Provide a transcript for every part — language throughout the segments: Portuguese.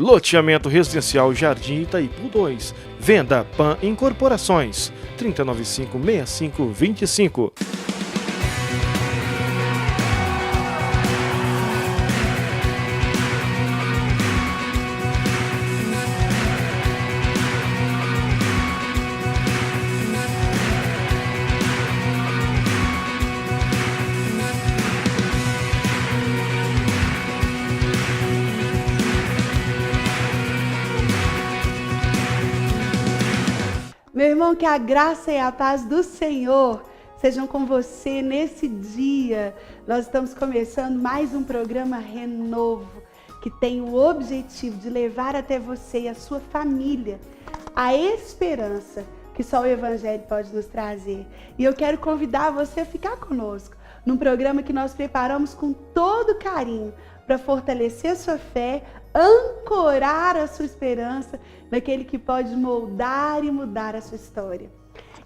Loteamento Residencial Jardim Itaipu 2. Venda Pan Incorporações. 3095-6525. Meu irmão, que a graça e a paz do Senhor sejam com você nesse dia. Nós estamos começando mais um programa Renovo, que tem o objetivo de levar até você e a sua família a esperança que só o Evangelho pode nos trazer. E eu quero convidar você a ficar conosco num programa que nós preparamos com todo carinho para fortalecer a sua fé, ancorar a sua esperança naquele que pode moldar e mudar a sua história.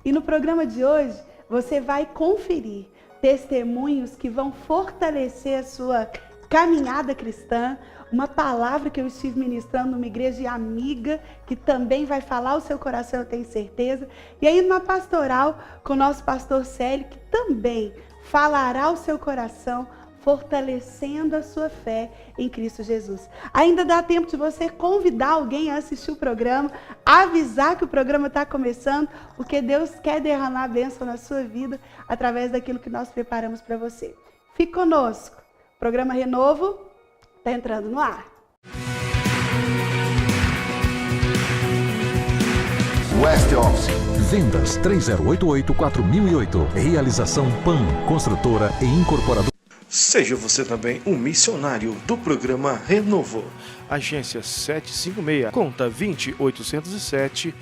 E no programa de hoje, você vai conferir testemunhos que vão fortalecer a sua caminhada cristã, uma palavra que eu estive ministrando numa igreja amiga, que também vai falar o seu coração, eu tenho certeza, e aí numa pastoral com o nosso pastor Célio, que também falará o seu coração, fortalecendo a sua fé em Cristo Jesus. Ainda dá tempo de você convidar alguém a assistir o programa, avisar que o programa está começando, porque Deus quer derramar a bênção na sua vida através daquilo que nós preparamos para você. Fique conosco. O programa Renovo está entrando no ar. West Office. Vendas 3088-4008. Realização PAN, construtora e incorporadora. Seja você também um missionário do programa Renovo. Agência 756, conta 20807-8,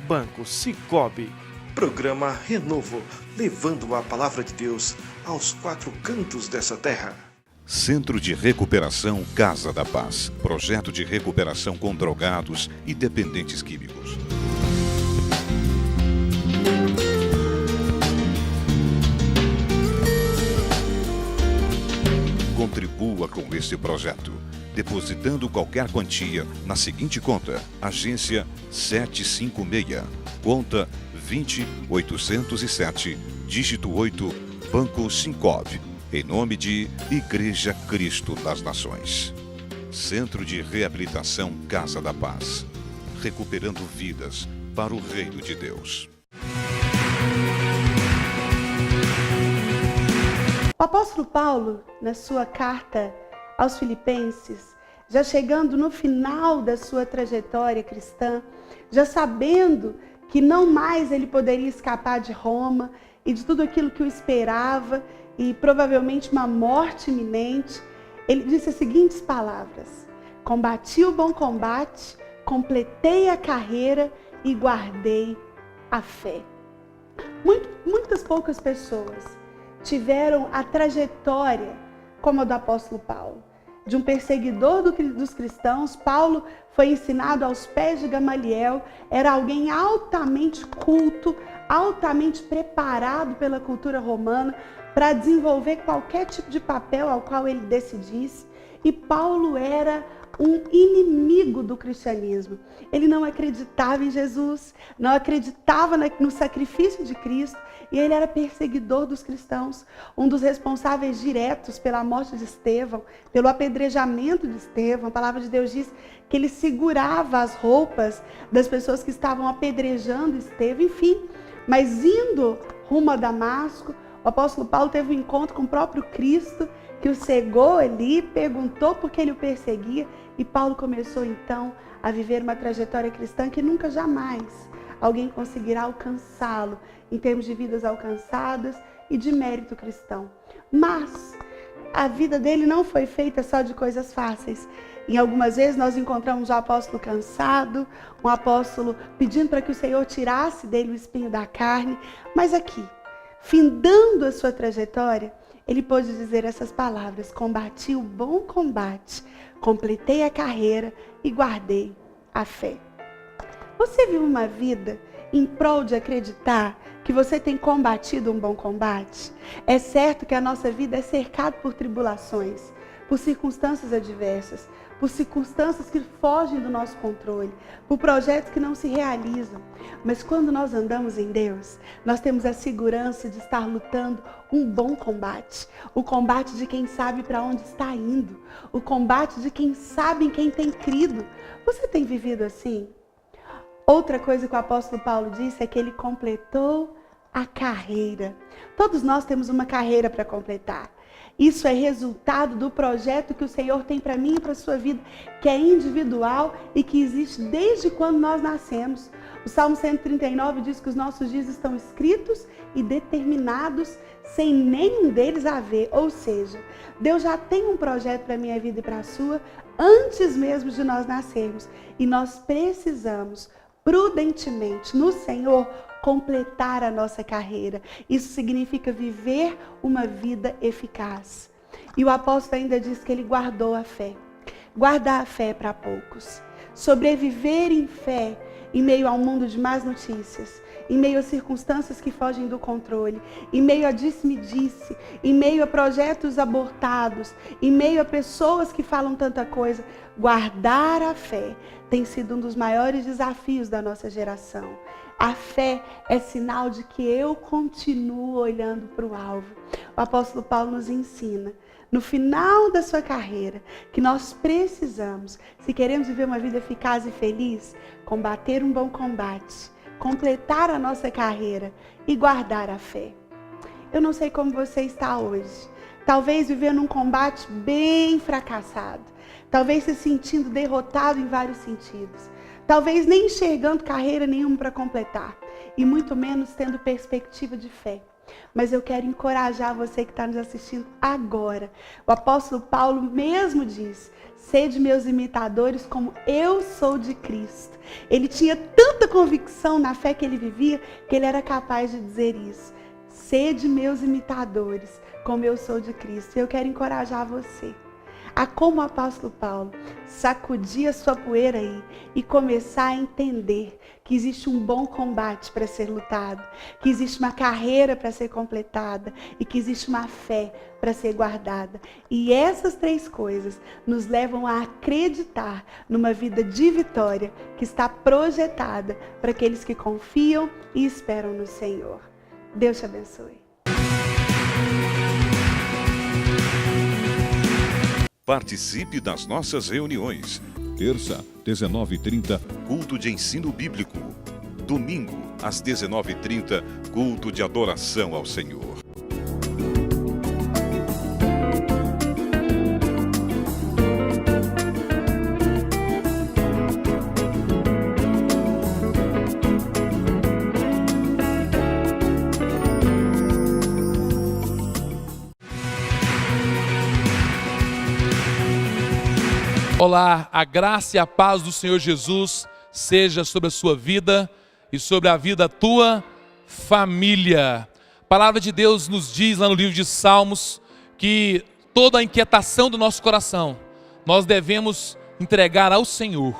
Banco Sicoob. Programa Renovo, levando a palavra de Deus aos quatro cantos dessa terra. Centro de Recuperação Casa da Paz. Projeto de recuperação com drogados e dependentes químicos. Contribua com este projeto, depositando qualquer quantia na seguinte conta: Agência 756, conta 20807, dígito 8, Banco Sicoob, em nome de Igreja Cristo das Nações. Centro de Reabilitação Casa da Paz, recuperando vidas para o Reino de Deus. O apóstolo Paulo, na sua carta aos Filipenses, já chegando no final da sua trajetória cristã, já sabendo que não mais ele poderia escapar de Roma e de tudo aquilo que o esperava e provavelmente uma morte iminente, ele disse as seguintes palavras: combati o bom combate, completei a carreira e guardei a fé. Muitas poucas pessoas tiveram a trajetória como a do apóstolo Paulo. De um perseguidor dos cristãos, Paulo foi ensinado aos pés de Gamaliel, era alguém altamente culto, altamente preparado pela cultura romana para desenvolver qualquer tipo de papel ao qual ele decidisse. E Paulo era um inimigo do cristianismo. Ele não acreditava em Jesus, não acreditava no sacrifício de Cristo, e ele era perseguidor dos cristãos, um dos responsáveis diretos pela morte de Estevão, pelo apedrejamento de Estevão. A palavra de Deus diz que ele segurava as roupas das pessoas que estavam apedrejando Estevão, enfim. Mas indo rumo a Damasco, o apóstolo Paulo teve um encontro com o próprio Cristo, que o cegou ali, perguntou por que ele o perseguia, e Paulo começou então a viver uma trajetória cristã que nunca jamais alguém conseguirá alcançá-lo em termos de vidas alcançadas e de mérito cristão. Mas a vida dele não foi feita só de coisas fáceis. Em algumas vezes nós encontramos um apóstolo cansado, um apóstolo pedindo para que o Senhor tirasse dele o espinho da carne, mas aqui, findando a sua trajetória, ele pôde dizer essas palavras: combati o bom combate, completei a carreira e guardei a fé. Você vive uma vida em prol de acreditar que você tem combatido um bom combate? É certo que a nossa vida é cercada por tribulações, por circunstâncias adversas, por circunstâncias que fogem do nosso controle, por projetos que não se realizam. Mas quando nós andamos em Deus, nós temos a segurança de estar lutando um bom combate. O combate de quem sabe para onde está indo. O combate de quem sabe em quem tem crido. Você tem vivido assim? Outra coisa que o apóstolo Paulo disse é que ele completou a carreira. Todos nós temos uma carreira para completar. Isso é resultado do projeto que o Senhor tem para mim e para a sua vida, que é individual e que existe desde quando nós nascemos. O Salmo 139 diz que os nossos dias estão escritos e determinados sem nenhum deles haver. Ou seja, Deus já tem um projeto para a minha vida e para a sua antes mesmo de nós nascermos. E nós precisamos, prudentemente, no Senhor, completar a nossa carreira. Isso significa viver uma vida eficaz. E o apóstolo ainda diz que ele guardou a fé. Guardar a fé para poucos. Sobreviver em fé em meio a um mundo de más notícias, em meio a circunstâncias que fogem do controle, em meio a disse-me-disse, em meio a projetos abortados, em meio a pessoas que falam tanta coisa. Guardar a fé tem sido um dos maiores desafios da nossa geração. A fé é sinal de que eu continuo olhando para o alvo. O apóstolo Paulo nos ensina, no final da sua carreira, que nós precisamos, se queremos viver uma vida eficaz e feliz, combater um bom combate, completar a nossa carreira e guardar a fé. Eu não sei como você está hoje. Talvez vivendo um combate bem fracassado. Talvez se sentindo derrotado em vários sentidos. Talvez nem enxergando carreira nenhuma para completar. E muito menos tendo perspectiva de fé. Mas eu quero encorajar você que está nos assistindo agora. O apóstolo Paulo mesmo diz: sede meus imitadores como eu sou de Cristo. Ele tinha tanta convicção na fé que ele vivia, que ele era capaz de dizer isso. Sede meus imitadores como eu sou de Cristo. Eu quero encorajar você a, como o apóstolo Paulo, sacudir a sua poeira aí e começar a entender que existe um bom combate para ser lutado, que existe uma carreira para ser completada e que existe uma fé para ser guardada. E essas três coisas nos levam a acreditar numa vida de vitória que está projetada para aqueles que confiam e esperam no Senhor. Deus te abençoe. Participe das nossas reuniões. Terça, 19h30, culto de ensino bíblico. Domingo, às 19h30, culto de adoração ao Senhor. Olá, a graça e a paz do Senhor Jesus seja sobre a sua vida e sobre a vida da tua família. A palavra de Deus nos diz lá no livro de Salmos que toda a inquietação do nosso coração nós devemos entregar ao Senhor.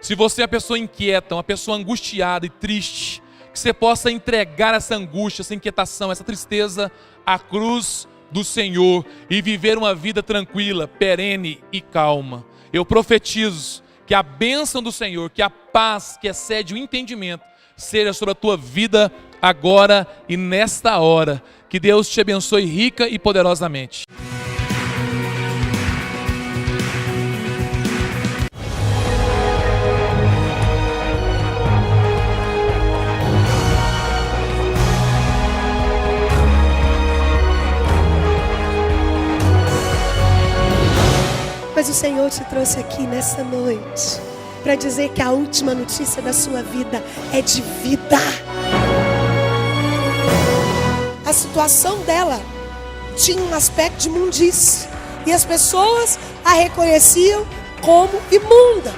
Se você é uma pessoa inquieta, uma pessoa angustiada e triste, que você possa entregar essa angústia, essa inquietação, essa tristeza à cruz do Senhor e viver uma vida tranquila, perene e calma. Eu profetizo que a bênção do Senhor, que a paz que excede o entendimento, seja sobre a tua vida agora e nesta hora. Que Deus te abençoe rica e poderosamente. Mas o Senhor te trouxe aqui nessa noite para dizer que a última notícia da sua vida é de vida. A situação dela tinha um aspecto de imundice e as pessoas a reconheciam como imunda.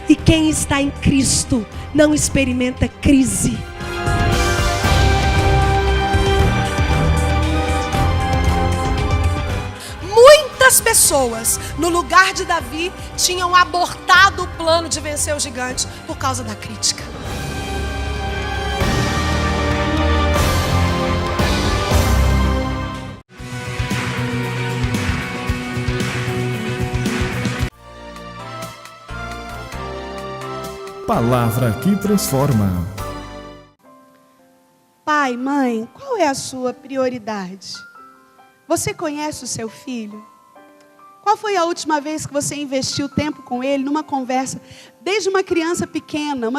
E quem está em Cristo não experimenta crise. Muitas pessoas, no lugar de Davi, tinham abortado o plano de vencer o gigante por causa da crítica. Palavra que transforma. Pai, mãe, qual é a sua prioridade? Você conhece o seu filho? Qual foi a última vez que você investiu tempo com ele numa conversa? Desde uma criança pequena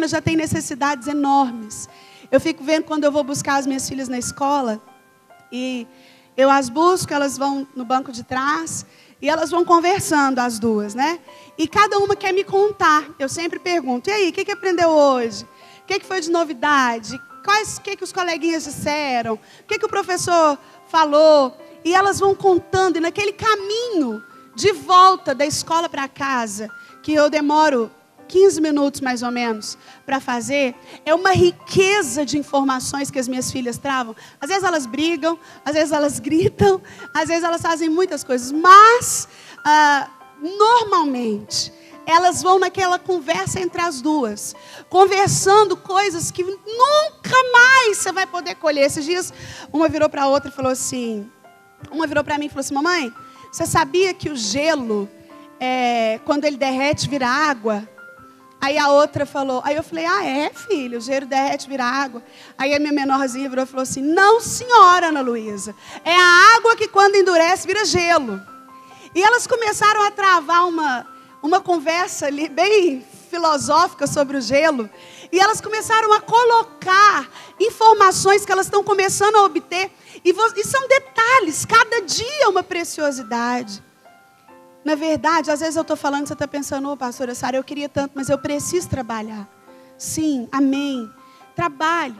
já tem necessidades enormes. Eu fico vendo quando eu vou buscar as minhas filhas na escola, e eu as busco, elas vão no banco de trás, e elas vão conversando, as duas, né? E cada uma quer me contar. Eu sempre pergunto, e aí, o que aprendeu hoje? O que foi de novidade? O que os coleguinhas disseram? O que o professor falou? E elas vão contando, e naquele caminho de volta da escola para casa, que eu demoro 15 minutos mais ou menos para fazer, é uma riqueza de informações que as minhas filhas travam. Às vezes elas brigam, às vezes elas gritam, às vezes elas fazem muitas coisas, mas normalmente elas vão naquela conversa entre as duas, conversando coisas que nunca mais você vai poder colher. Esses dias, uma virou para a outra e falou assim, uma virou para mim e falou assim, mamãe, você sabia que o gelo, quando ele derrete, vira água? Aí a outra falou, aí eu falei, filho, o gelo derrete, vira água. Aí a minha menorzinha virou e falou assim, não senhora, Ana Luísa, é a água que quando endurece, vira gelo. E elas começaram a travar uma conversa ali, bem filosófica sobre o gelo, e elas começaram a colocar informações que elas estão começando a obter, e são detalhes, cada dia é uma preciosidade. Na verdade, às vezes eu estou falando, você está pensando, pastora Sara, eu queria tanto, mas eu preciso trabalhar. Sim, amém. Trabalhe,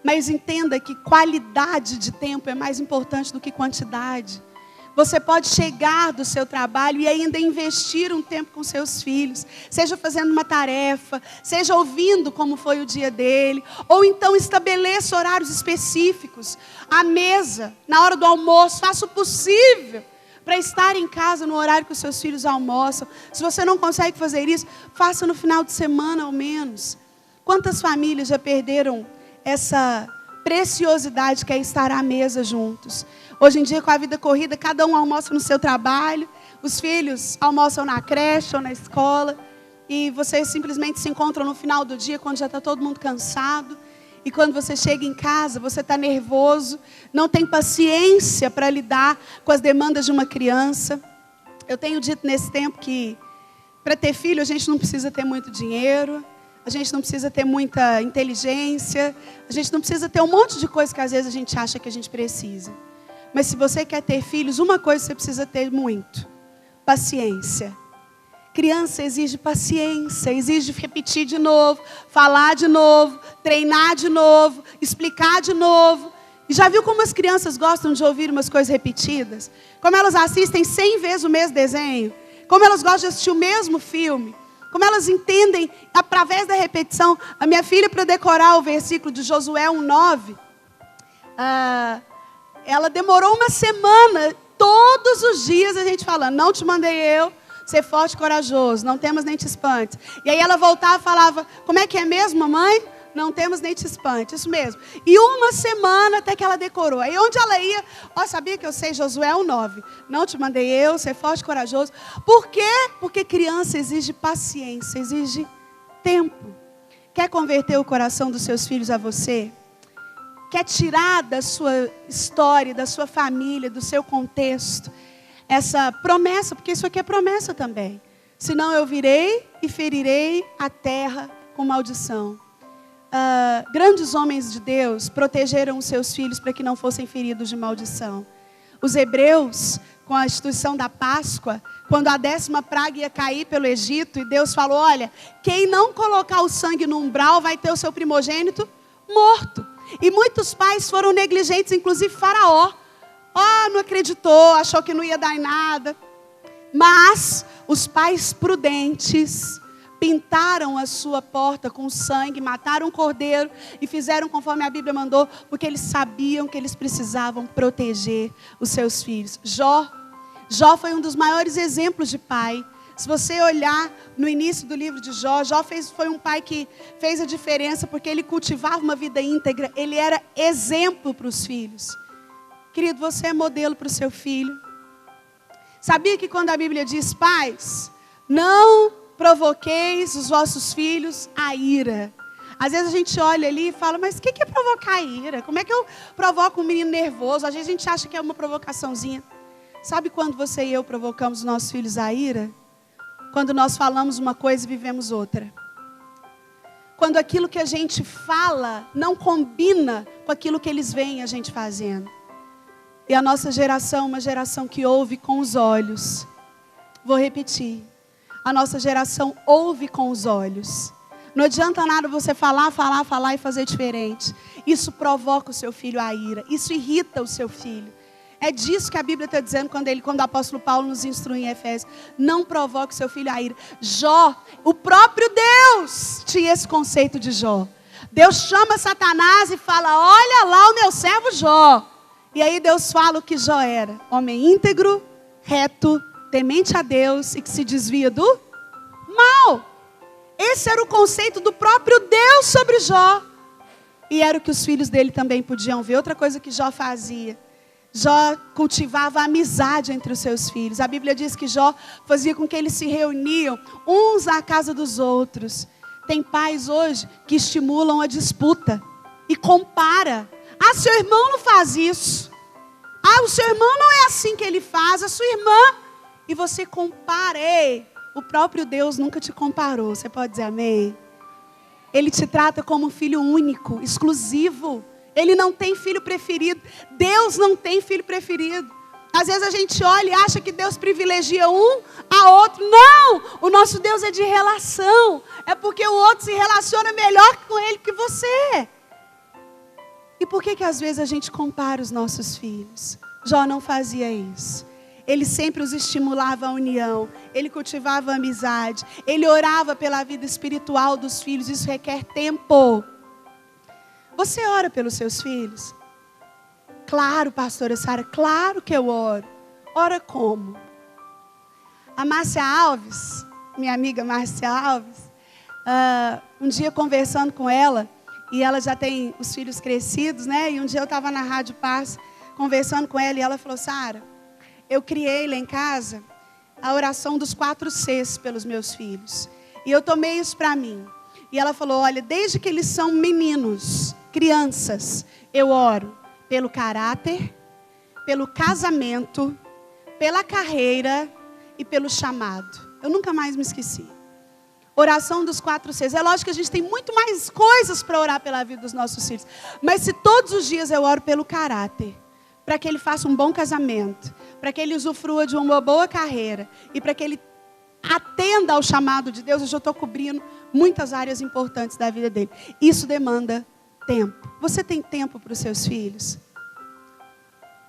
mas entenda que qualidade de tempo é mais importante do que quantidade. Você pode chegar do seu trabalho e ainda investir um tempo com seus filhos, seja fazendo uma tarefa, seja ouvindo como foi o dia dele, ou então estabeleça horários específicos, à mesa, na hora do almoço, faça o possível para estar em casa no horário que os seus filhos almoçam. Se você não consegue fazer isso, faça no final de semana ao menos. Quantas famílias já perderam essa preciosidade que é estar à mesa juntos? Hoje em dia, com a vida corrida, cada um almoça no seu trabalho, os filhos almoçam na creche ou na escola, e vocês simplesmente se encontram no final do dia, quando já está todo mundo cansado. E quando você chega em casa, você está nervoso, não tem paciência para lidar com as demandas de uma criança. Eu tenho dito nesse tempo que para ter filho a gente não precisa ter muito dinheiro, a gente não precisa ter muita inteligência, a gente não precisa ter um monte de coisa que às vezes a gente acha que a gente precisa. Mas se você quer ter filhos, uma coisa você precisa ter muito: paciência. Criança exige paciência, exige repetir de novo, falar de novo, treinar de novo, explicar de novo. E já viu como as crianças gostam de ouvir umas coisas repetidas? Como elas assistem 100 vezes o mesmo desenho? Como elas gostam de assistir o mesmo filme? Como elas entendem através da repetição? A minha filha, para decorar o versículo de Josué 1:9, ela demorou uma semana, todos os dias a gente falando, não te mandei eu, ser forte e corajoso, não temos nem te espantes. E aí ela voltava e falava, como é que é mesmo, mamãe? Não temos nem te espante, isso mesmo. E uma semana até que ela decorou. Aí onde ela ia, sabia que eu sei Josué 1:9. Não te mandei eu, ser forte e corajoso. Por quê? Porque criança exige paciência, exige tempo. Quer converter o coração dos seus filhos a você? Quer tirar da sua história, da sua família, do seu contexto, essa promessa, porque isso aqui é promessa também. Senão eu virei e ferirei a terra com maldição. Grandes homens de Deus protegeram os seus filhos para que não fossem feridos de maldição. Os hebreus, com a instituição da Páscoa, quando a 10ª praga ia cair pelo Egito, e Deus falou, olha, quem não colocar o sangue no umbral vai ter o seu primogênito morto. E muitos pais foram negligentes, inclusive Faraó. Não acreditou, achou que não ia dar em nada. Mas os pais prudentes pintaram a sua porta com sangue, mataram um cordeiro e fizeram conforme a Bíblia mandou, porque eles sabiam que eles precisavam proteger os seus filhos. Jó foi um dos maiores exemplos de pai. Se você olhar no início do livro de Jó, foi um pai que fez a diferença porque ele cultivava uma vida íntegra, ele era exemplo para os filhos. Querido, você é modelo para o seu filho. Sabia que quando a Bíblia diz, pais, não provoqueis os vossos filhos a ira. Às vezes a gente olha ali e fala, mas o que é provocar a ira? Como é que eu provoco um menino nervoso? Às vezes a gente acha que é uma provocaçãozinha. Sabe quando você e eu provocamos os nossos filhos a ira? Quando nós falamos uma coisa e vivemos outra. Quando aquilo que a gente fala não combina com aquilo que eles veem a gente fazendo. E a nossa geração, uma geração que ouve com os olhos. Vou repetir. A nossa geração ouve com os olhos. Não adianta nada você falar e fazer diferente. Isso provoca o seu filho a ira. Isso irrita o seu filho. É disso que a Bíblia está dizendo quando o apóstolo Paulo nos instrui em Efésios. Não provoque o seu filho a ira. Jó, o próprio Deus tinha esse conceito de Jó. Deus chama Satanás e fala, olha lá o meu servo Jó. E aí Deus fala o que Jó era. Homem íntegro, reto, temente a Deus e que se desvia do mal. Esse era o conceito do próprio Deus sobre Jó. E era o que os filhos dele também podiam ver. Outra coisa que Jó fazia. Jó cultivava a amizade entre os seus filhos. A Bíblia diz que Jó fazia com que eles se reuniam uns à casa dos outros. Tem pais hoje que estimulam a disputa e compara. Ah, seu irmão não faz isso. Ah, o seu irmão não é assim que ele faz. A sua irmã. E você compara. Ei, o próprio Deus nunca te comparou. Você pode dizer amém? Ele te trata como um filho único, exclusivo. Ele não tem filho preferido. Deus não tem filho preferido. Às vezes a gente olha e acha que Deus privilegia um a outro. Não! O nosso Deus é de relação. É porque o outro se relaciona melhor com ele que você. E por que às vezes a gente compara os nossos filhos? Jó não fazia isso. Ele sempre os estimulava à união. Ele cultivava a amizade. Ele orava pela vida espiritual dos filhos. Isso requer tempo. Você ora pelos seus filhos? Claro, pastora Sara, claro que eu oro. Ora como? A Márcia Alves, minha amiga Márcia Alves, um dia conversando com ela, e ela já tem os filhos crescidos, né? E um dia eu estava na Rádio Paz, conversando com ela, e ela falou, Sara, eu criei lá em casa a oração dos 4 Cs pelos meus filhos. E eu tomei isso para mim. E ela falou, olha, desde que eles são meninos, crianças, eu oro pelo caráter, pelo casamento, pela carreira e pelo chamado. Eu nunca mais me esqueci. Oração dos 4 Cs. É lógico que a gente tem muito mais coisas para orar pela vida dos nossos filhos. Mas se todos os dias eu oro pelo caráter, para que ele faça um bom casamento, para que ele usufrua de uma boa carreira e para que ele atenda ao chamado de Deus, eu já estou cobrindo muitas áreas importantes da vida dele. Isso demanda tempo. Você tem tempo para os seus filhos?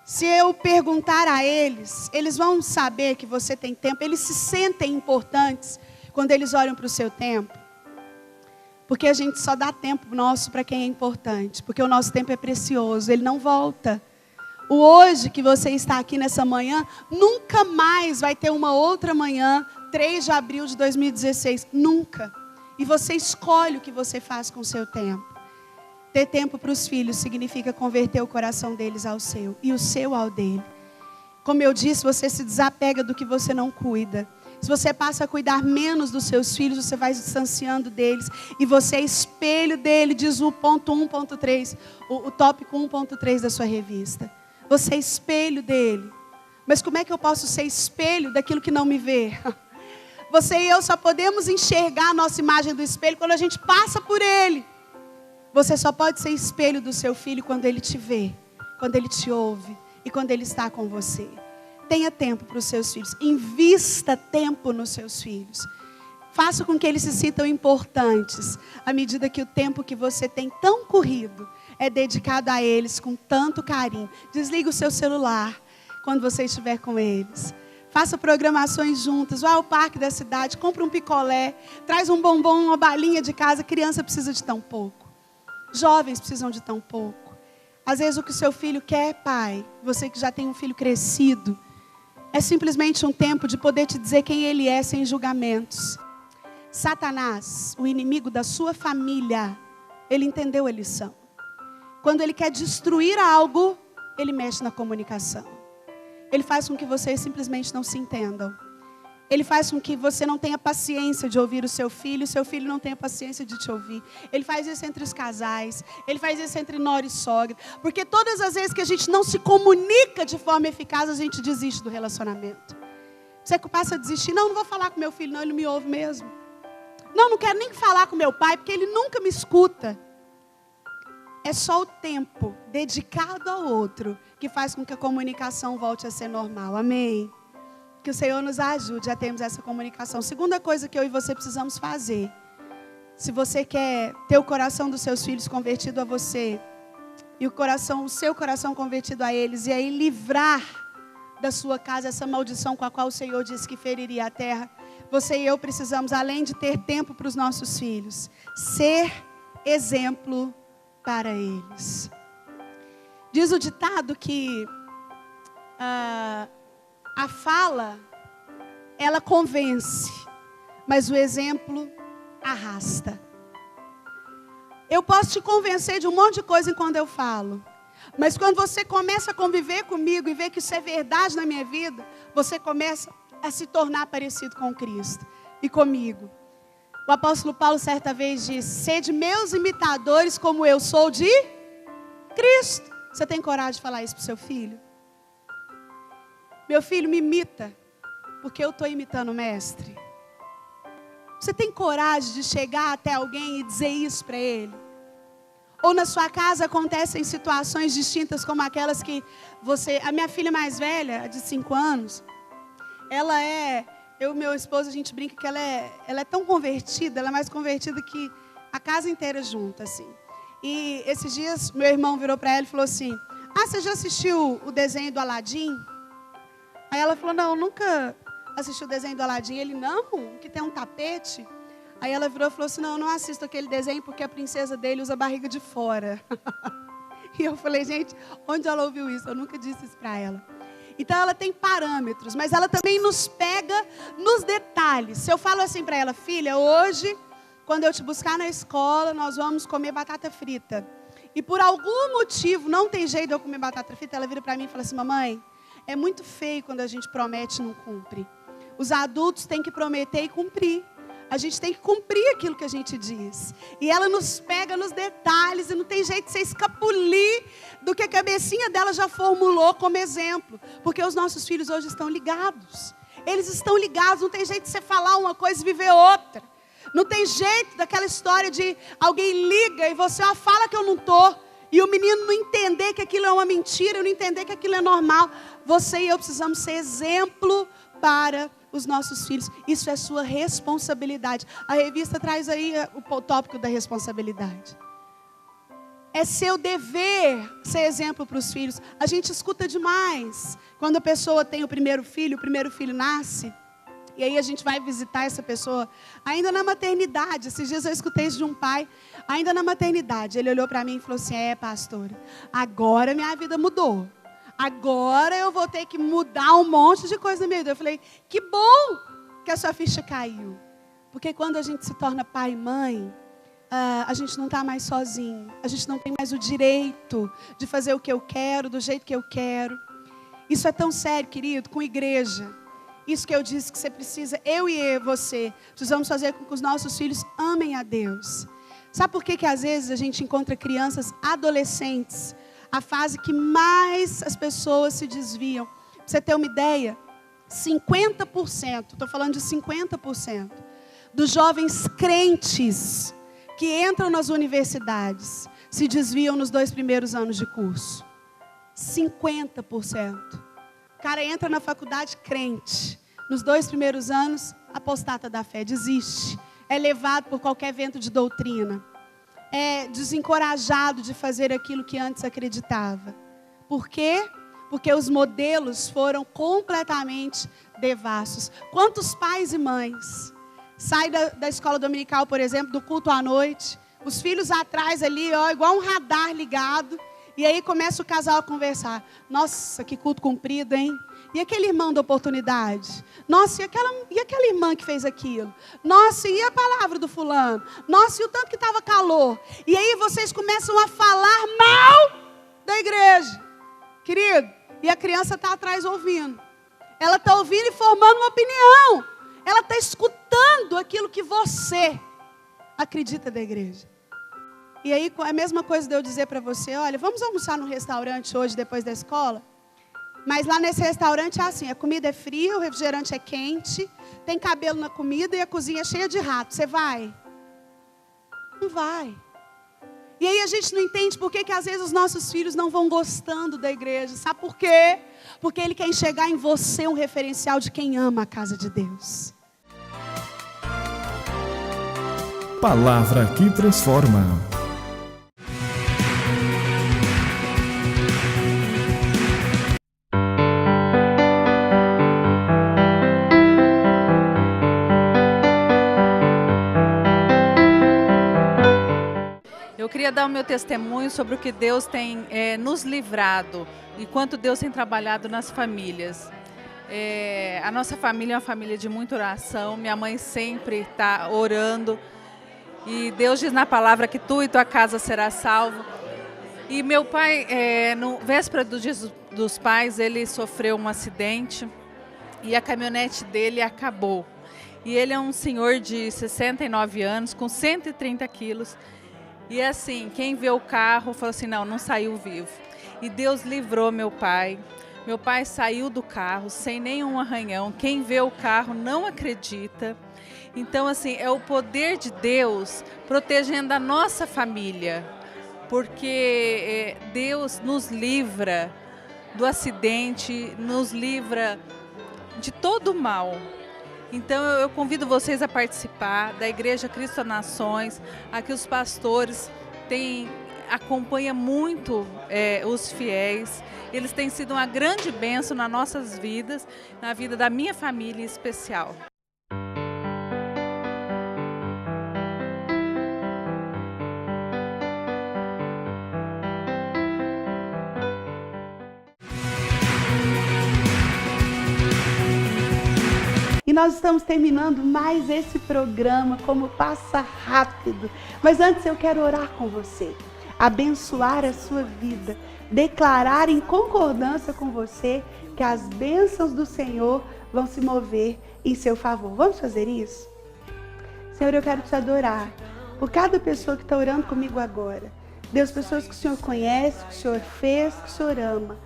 Se eu perguntar a eles, eles vão saber que você tem tempo. Eles se sentem importantes quando eles olham para o seu tempo. Porque a gente só dá tempo nosso para quem é importante. Porque o nosso tempo é precioso, ele não volta. O hoje que você está aqui nessa manhã, nunca mais vai ter uma outra manhã, 3 de abril de 2016. Nunca. E você escolhe o que você faz com o seu tempo. Ter tempo para os filhos significa converter o coração deles ao seu e o seu ao dele. Como eu disse, você se desapega do que você não cuida. Se você passa a cuidar menos dos seus filhos, você vai se distanciando deles. E você é espelho dele, diz o ponto 1.3, o tópico 1.3 da sua revista. Você é espelho dele. Mas como é que eu posso ser espelho daquilo que não me vê? Você e eu só podemos enxergar a nossa imagem do espelho quando a gente passa por ele. Você só pode ser espelho do seu filho quando ele te vê, quando ele te ouve e quando ele está com você. Tenha tempo para os seus filhos. Invista tempo nos seus filhos. Faça com que eles se sintam importantes, à medida que o tempo que você tem tão corrido é dedicado a eles com tanto carinho. Desliga o seu celular quando você estiver com eles. Faça programações juntas. Vá ao parque da cidade, compra um picolé, traz um bombom, uma balinha de casa. Criança precisa de tão pouco. Jovens precisam de tão pouco. Às vezes o que o seu filho quer, pai, você que já tem um filho crescido, é simplesmente um tempo de poder te dizer quem ele é sem julgamentos. Satanás, o inimigo da sua família, ele entendeu a lição. Quando ele quer destruir algo, ele mexe na comunicação. Ele faz com que vocês simplesmente não se entendam. Ele faz com que você não tenha paciência de ouvir o seu filho não tenha paciência de te ouvir. Ele faz isso entre os casais, ele faz isso entre nora e sogra. Porque todas as vezes que a gente não se comunica de forma eficaz, a gente desiste do relacionamento. Você passa a desistir, não vou falar com meu filho, não, ele não me ouve mesmo. Não quero nem falar com meu pai, porque ele nunca me escuta. É só o tempo dedicado ao outro que faz com que a comunicação volte a ser normal. Amém? Que o Senhor nos ajude a termos essa comunicação. Segunda coisa que eu e você precisamos fazer. Se você quer ter o coração dos seus filhos convertido a você, e o seu coração convertido a eles, e aí livrar da sua casa essa maldição com a qual o Senhor disse que feriria a terra, você e eu precisamos, além de ter tempo para os nossos filhos, ser exemplo para eles. Diz o ditado que a fala, ela convence, mas o exemplo arrasta. Eu posso te convencer de um monte de coisa enquanto eu falo, mas quando você começa a conviver comigo e ver que isso é verdade na minha vida, você começa a se tornar parecido com Cristo e comigo. O apóstolo Paulo certa vez disse: sede meus imitadores como eu sou de Cristo. Você tem coragem de falar isso para o seu filho? Meu filho, me imita, porque eu estou imitando o mestre. Você tem coragem de chegar até alguém e dizer isso para ele? Ou na sua casa acontecem situações distintas como aquelas que você... A minha filha mais velha, de 5 anos, ela é... Eu e meu esposo, a gente brinca que ela é tão convertida, ela é mais convertida que a casa inteira junta, assim. E esses dias, meu irmão virou para ela e falou assim: você já assistiu o desenho do Aladim? Aí ela falou: não, nunca assisti o desenho do Aladim. Ele: não, que tem um tapete. Aí ela virou e falou assim: não, não assisto aquele desenho porque a princesa dele usa a barriga de fora. E eu falei: gente, onde ela ouviu isso? Eu nunca disse isso para ela. Então ela tem parâmetros, mas ela também nos pega nos detalhes. Se eu falo assim para ela: filha, hoje, quando eu te buscar na escola, nós vamos comer batata frita. E por algum motivo não tem jeito de eu comer batata frita, ela vira para mim e fala assim: mamãe, é muito feio quando a gente promete e não cumpre. Os adultos têm que prometer e cumprir. A gente tem que cumprir aquilo que a gente diz. E ela nos pega nos detalhes e não tem jeito de você escapulir do que a cabecinha dela já formulou como exemplo. Porque os nossos filhos hoje estão ligados. Eles estão ligados, não tem jeito de você falar uma coisa e viver outra. Não tem jeito daquela história de alguém liga e você fala que eu não estou. E o menino não entender que aquilo é uma mentira, não entender que aquilo é normal. Você e eu precisamos ser exemplo para os nossos filhos. Isso é sua responsabilidade. A revista traz aí o tópico da responsabilidade. É seu dever ser exemplo para os filhos. A gente escuta demais. Quando a pessoa tem o primeiro filho nasce. E aí a gente vai visitar essa pessoa ainda na maternidade. Esses dias eu escutei isso de um pai, ainda na maternidade. Ele olhou para mim e falou assim: pastora, agora minha vida mudou. Agora eu vou ter que mudar um monte de coisa na minha vida. Eu falei: que bom que a sua ficha caiu. Porque quando a gente se torna pai e mãe, a gente não está mais sozinho. A gente não tem mais o direito de fazer o que eu quero, do jeito que eu quero. Isso é tão sério, querido, com igreja. Isso que eu disse que você precisa, eu e você, precisamos fazer com que os nossos filhos amem a Deus. Sabe por que às vezes a gente encontra crianças, adolescentes, a fase que mais as pessoas se desviam? Pra você ter uma ideia, 50%, estou falando de 50%, dos jovens crentes que entram nas universidades se desviam nos 2 primeiros anos de curso. 50%. O cara entra na faculdade crente. Nos 2 primeiros anos, apostata da fé, desiste. É levado por qualquer vento de doutrina. É desencorajado de fazer aquilo que antes acreditava. Por quê? Porque os modelos foram completamente devassos. Quantos pais e mães saem da escola dominical, por exemplo, do culto à noite, os filhos atrás ali, igual um radar ligado, e aí começa o casal a conversar. Nossa, que culto comprido, hein? E aquele irmão da oportunidade? Nossa, e aquela irmã que fez aquilo? Nossa, e a palavra do fulano? Nossa, e o tanto que estava calor? E aí vocês começam a falar mal da igreja. Querido, e a criança está atrás ouvindo. Ela está ouvindo e formando uma opinião. Ela está escutando aquilo que você acredita da igreja. E aí, é a mesma coisa de eu dizer para você, olha, vamos almoçar no restaurante hoje, depois da escola? Mas lá nesse restaurante é assim, a comida é fria, o refrigerante é quente, tem cabelo na comida e a cozinha é cheia de rato. Você vai? Não vai. E aí a gente não entende por que às vezes os nossos filhos não vão gostando da igreja. Sabe por quê? Porque ele quer enxergar em você um referencial de quem ama a casa de Deus. Palavra que transforma. Eu queria dar o meu testemunho sobre o que Deus tem nos livrado e quanto Deus tem trabalhado nas famílias. A nossa família é uma família de muita oração, minha mãe sempre está orando e Deus diz na palavra que tu e tua casa será salvo. E meu pai, no véspera do Dia dos Pais, ele sofreu um acidente e a caminhonete dele acabou. E ele é um senhor de 69 anos, com 130 quilos. E assim, quem vê o carro falou assim, não saiu vivo. E Deus livrou meu pai. Meu pai saiu do carro sem nenhum arranhão. Quem vê o carro não acredita. Então, assim, é o poder de Deus protegendo a nossa família. Porque Deus nos livra do acidente, nos livra de todo o mal. Então eu convido vocês a participar da Igreja Cristo Nações. Aqui os pastores acompanham muito os fiéis. Eles têm sido uma grande bênção nas nossas vidas, na vida da minha família em especial. E nós estamos terminando mais esse programa, como passa rápido. Mas antes eu quero orar com você, abençoar a sua vida, declarar em concordância com você que as bênçãos do Senhor vão se mover em seu favor. Vamos fazer isso? Senhor, eu quero te adorar por cada pessoa que está orando comigo agora. Deus, pessoas que o Senhor conhece, que o Senhor fez, que o Senhor ama.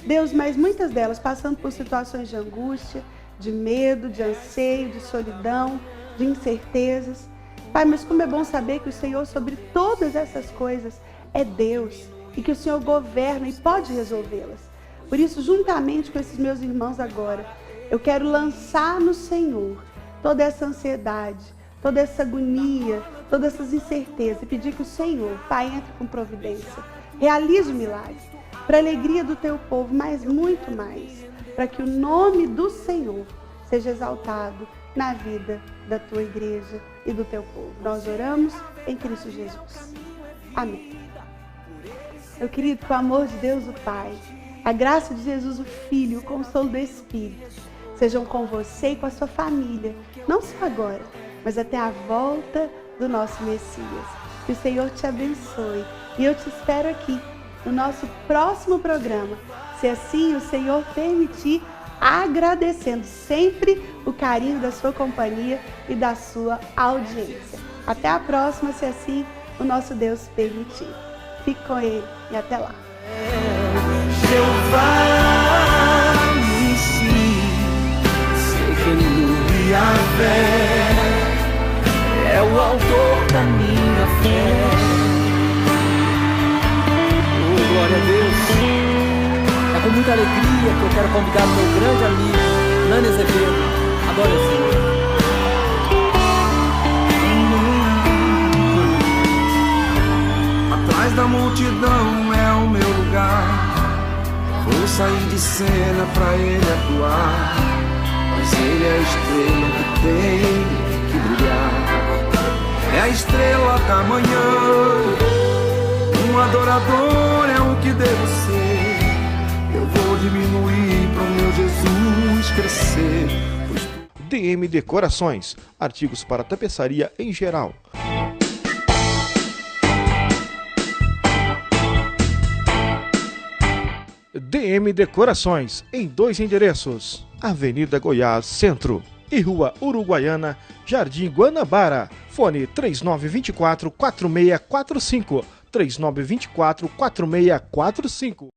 Deus, mas muitas delas passando por situações de angústia, de medo, de anseio, de solidão, de incertezas. Pai, mas como é bom saber que o Senhor sobre todas essas coisas é Deus e que o Senhor governa e pode resolvê-las. Por isso, juntamente com esses meus irmãos agora, eu quero lançar no Senhor toda essa ansiedade, toda essa agonia, todas essas incertezas e pedir que o Senhor, Pai, entre com providência, realize o milagre para a alegria do teu povo, mas muito mais, para que o nome do Senhor seja exaltado na vida da tua igreja e do teu povo. Nós oramos em Cristo Jesus. Amém. Meu querido, com o amor de Deus o Pai, a graça de Jesus o Filho, o consolo do Espírito, sejam com você e com a sua família, não só agora, mas até a volta do nosso Messias. Que o Senhor te abençoe e eu te espero aqui no nosso próximo programa, se assim o Senhor permitir, agradecendo sempre o carinho da sua companhia e da sua audiência. Até a próxima, se assim o nosso Deus permitir. Fique com Ele e até lá. Jeová Nissi, segundo Yahvé, é o autor da minha fé. Oh, glória a Deus. É com muita alegria que eu quero convidar o meu grande amigo, Nani Azevedo. Adore o Senhor. Atrás da multidão é o meu lugar. Vou sair de cena pra ele atuar, mas ele é a estrela que tem que brilhar. É a estrela da manhã. Um adorador é o que devo ser. Eu vou diminuir para o meu Jesus crescer. DM Decorações, artigos para tapeçaria em geral. DM Decorações, em 2 endereços. Avenida Goiás, Centro. e Rua Uruguaiana, Jardim Guanabara. Fone 3924-4645, 3924-4645.